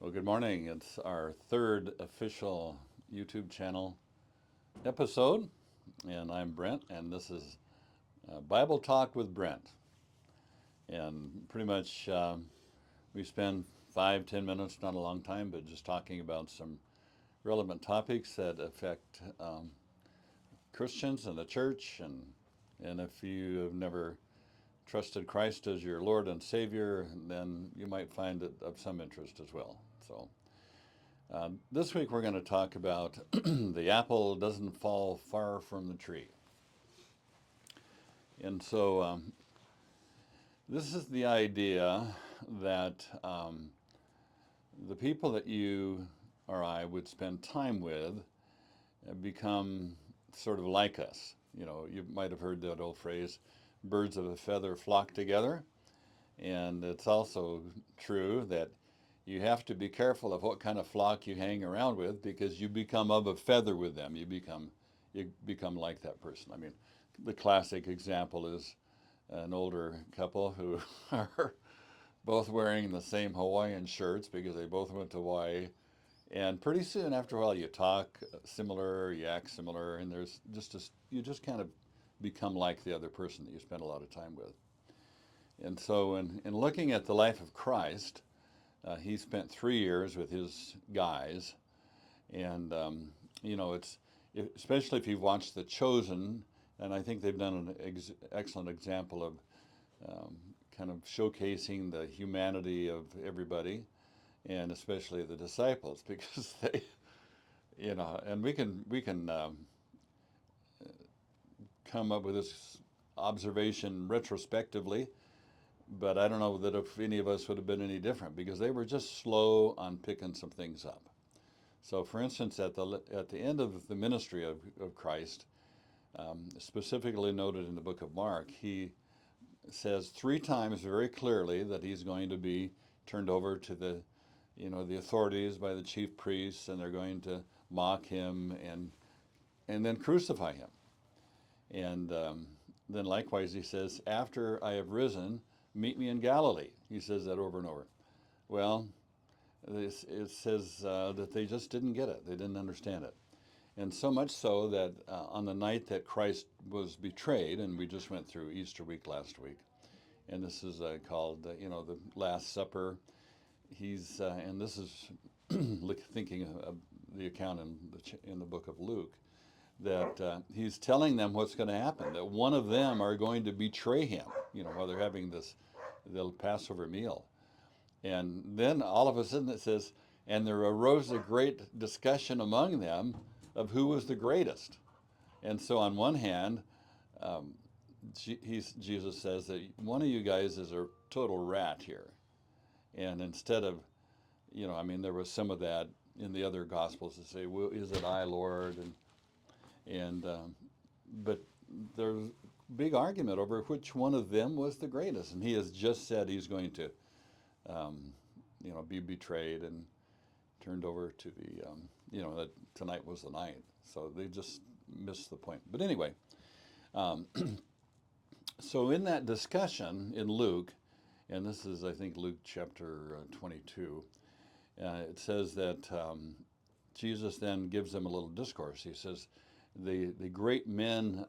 Well, good morning. It's our third official YouTube channel episode, and I'm Brent, and this is Bible Talk with Brent. And pretty much we spend 5-10 minutes, not a long time, but just talking about some relevant topics that affect Christians and the church. And if you have never trusted Christ as your Lord and Savior, then you might find it of some interest as well. So. This week we're going to talk about the apple doesn't fall far from the tree. And so this is the idea that the people that you or I would spend time with become sort of like us. You know, you might have heard that old phrase, birds of a feather flock together. And it's also true that you have to be careful of what kind of flock you hang around with because you become of a feather with them. You become like that person. I mean, the classic example is an older couple who are both wearing the same Hawaiian shirts because they both went to Hawaii. And pretty soon, after a while, you talk similar, you act similar, and there's you just kind of become like the other person that you spend a lot of time with. And so, in looking at the life of Christ, he spent 3 years with his guys, and especially if you've watched The Chosen, and I think they've done an excellent example of kind of showcasing the humanity of everybody, and especially the disciples, because they, and we can come up with this observation retrospectively, but I don't know that if any of us would have been any different because they were just slow on picking some things up. So, for instance, at the end of the ministry of Christ, specifically noted in the book of Mark, he says 3 times very clearly that he's going to be turned over to the authorities by the chief priests, and they're going to mock him and then crucify him. And then likewise he says, after I have risen, meet me in Galilee. He says that over and over. Well, it says that they just didn't get it. They didn't understand it. And so much so that on the night that Christ was betrayed, and we just went through Easter week last week, and this is called, the Last Supper. And this is thinking of the account in the book of Luke, that he's telling them what's going to happen, that one of them are going to betray him, while they're having the Passover meal. And then all of a sudden it says, and there arose a great discussion among them of who was the greatest. And so on one hand, Jesus says that one of you guys is a total rat here. And instead of, there was some of that in the other Gospels to say, well, is it I, Lord? But there's a big argument over which one of them was the greatest. And he has just said he's going to, be betrayed and turned over to that tonight was the night. So they just missed the point. But anyway, so in that discussion in Luke, and this is, I think, Luke chapter 22, it says that Jesus then gives them a little discourse. He says, the great men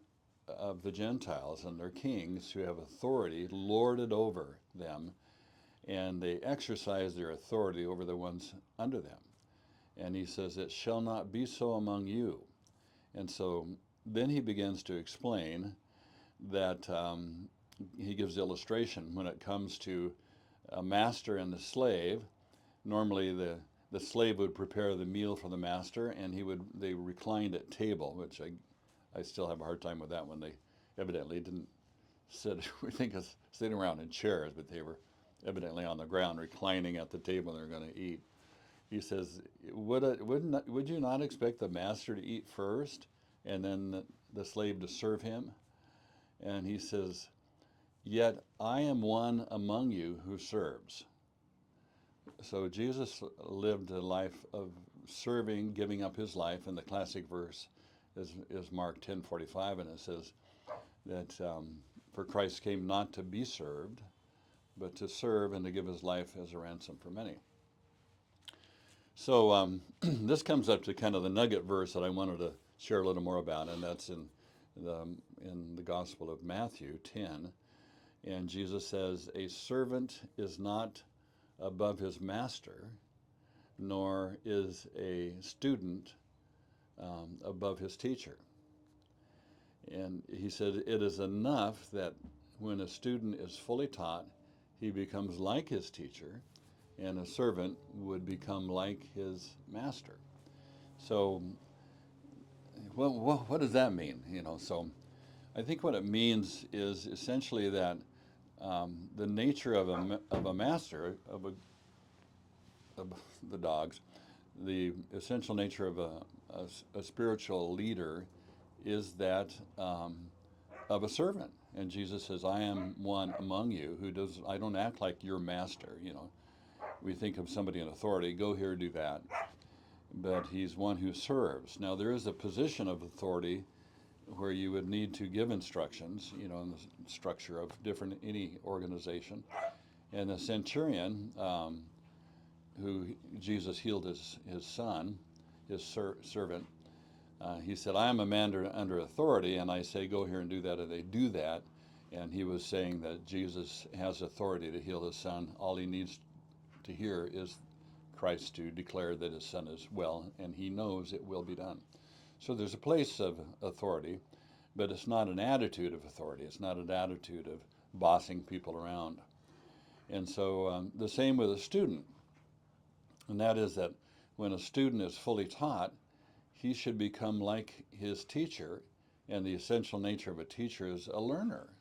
of the Gentiles and their kings who have authority lord it over them, and they exercise their authority over the ones under them. And he says, it shall not be so among you. And so then he begins to explain that he gives illustration when it comes to a master and a slave. Normally the slave would prepare the meal for the master, and they reclined at table, which I still have a hard time with that one. They evidently didn't sit, we think of sitting around in chairs, but they were evidently on the ground reclining at the table they're going to eat. He says, would you not expect the master to eat first and then the slave to serve him? And he says, yet I am one among you who serves. So Jesus lived a life of serving, giving up his life, and the classic verse is Mark 10:45, and it says that for Christ came not to be served, but to serve and to give his life as a ransom for many. So this comes up to kind of the nugget verse that I wanted to share a little more about, and that's in the Gospel of Matthew 10. And Jesus says, "A servant is not above his master, nor is a student above his teacher." And he said, "It is enough that when a student is fully taught, he becomes like his teacher, and a servant would become like his master." So, what does that mean? So I think what it means is essentially that the nature of a master of the dogs, the essential nature of a spiritual leader is that of a servant. And Jesus says, "I am one among you who does. I don't act like your master." We think of somebody in authority, go here, do that. But he's one who serves. Now, there is a position of authority where you would need to give instructions, in the structure of any organization. And the centurion, who Jesus healed his son, his servant, he said, "I am a man under authority, and I say, go here and do that, and they do that." And he was saying that Jesus has authority to heal his son. All he needs to hear is Christ to declare that his son is well, and he knows it will be done. So there's a place of authority, but it's not an attitude of authority. It's not an attitude of bossing people around. And so the same with a student, and that is that when a student is fully taught, he should become like his teacher, and the essential nature of a teacher is a learner.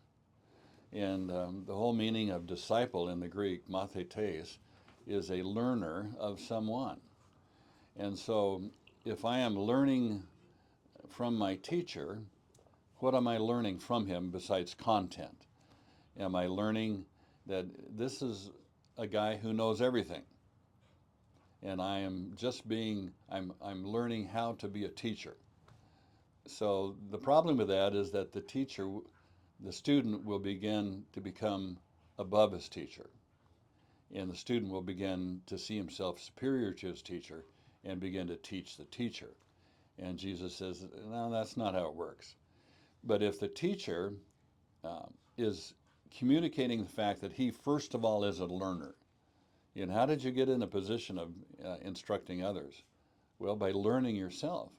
And the whole meaning of disciple in the Greek, mathetes, is a learner of someone. And so if I am learning from my teacher, what am I learning from him besides content? Am I learning that this is a guy who knows everything? And I am just I'm learning how to be a teacher. So the problem with that is that the student will begin to become above his teacher. And the student will begin to see himself superior to his teacher and begin to teach the teacher. And Jesus says, no, that's not how it works. But if the teacher is communicating the fact that he, first of all, is a learner, and how did you get in a position of instructing others? Well, by learning yourself.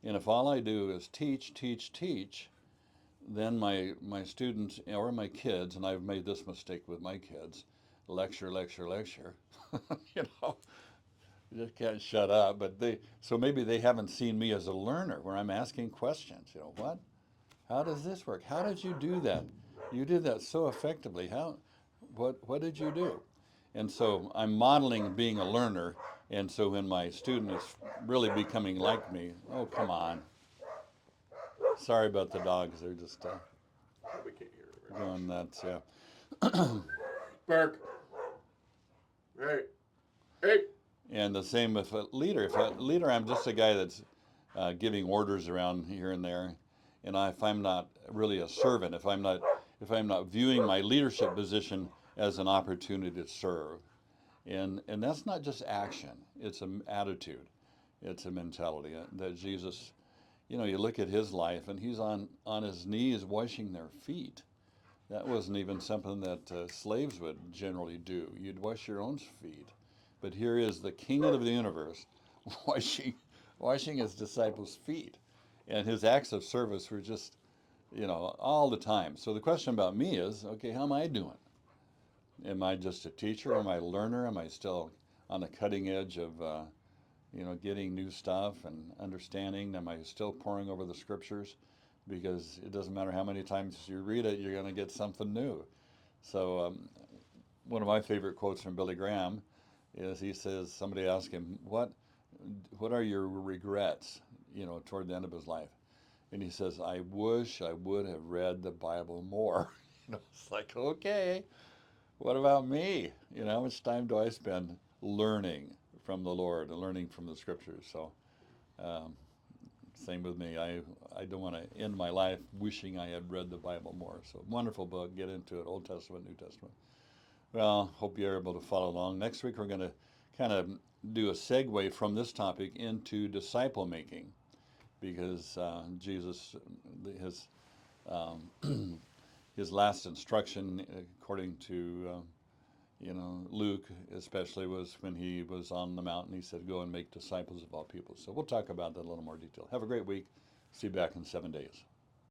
And if all I do is teach, teach, teach, then my students or my kids, and I've made this mistake with my kids, lecture, lecture, lecture, you just can't shut up. But so maybe they haven't seen me as a learner where I'm asking questions. What? How does this work? How did you do that? You did that so effectively. What did you do? And so I'm modeling being a learner. And so when my student is really becoming like me, oh, come on. Sorry about the dogs. They're just We can't hear it. Right? going nuts. Yeah. Bark. Hey. Hey. And the same with a leader. If a leader, I'm just a guy that's giving orders around here and there. And if I'm not really a servant, if I'm not viewing my leadership position as an opportunity to serve, and that's not just action; it's an attitude, it's a mentality that Jesus. You look at his life, and he's on his knees washing their feet. That wasn't even something that slaves would generally do. You'd wash your own feet, but here is the King of the universe washing his disciples' feet. And his acts of service were just, all the time. So the question about me is, okay, how am I doing? Am I just a teacher? Am I a learner? Am I still on the cutting edge of, getting new stuff and understanding? Am I still poring over the scriptures? Because it doesn't matter how many times you read it, you're going to get something new. So one of my favorite quotes from Billy Graham is he says, somebody asked him, what are your regrets, toward the end of his life? And he says, "I wish I would have read the Bible more." It's like, okay, what about me? How much time do I spend learning from the Lord and learning from the scriptures? So um, same with me. I don't want to end my life wishing I had read the Bible more. So wonderful book. Get into it, Old Testament, New Testament. Well, hope you're able to follow along. Next week we're going to kind of do a segue from this topic into disciple making, because Jesus, his um, his last instruction, according to Luke especially, was when he was on the mountain. He said, "Go and make disciples of all people." So we'll talk about that in a little more detail. Have a great week. See you back in 7 days.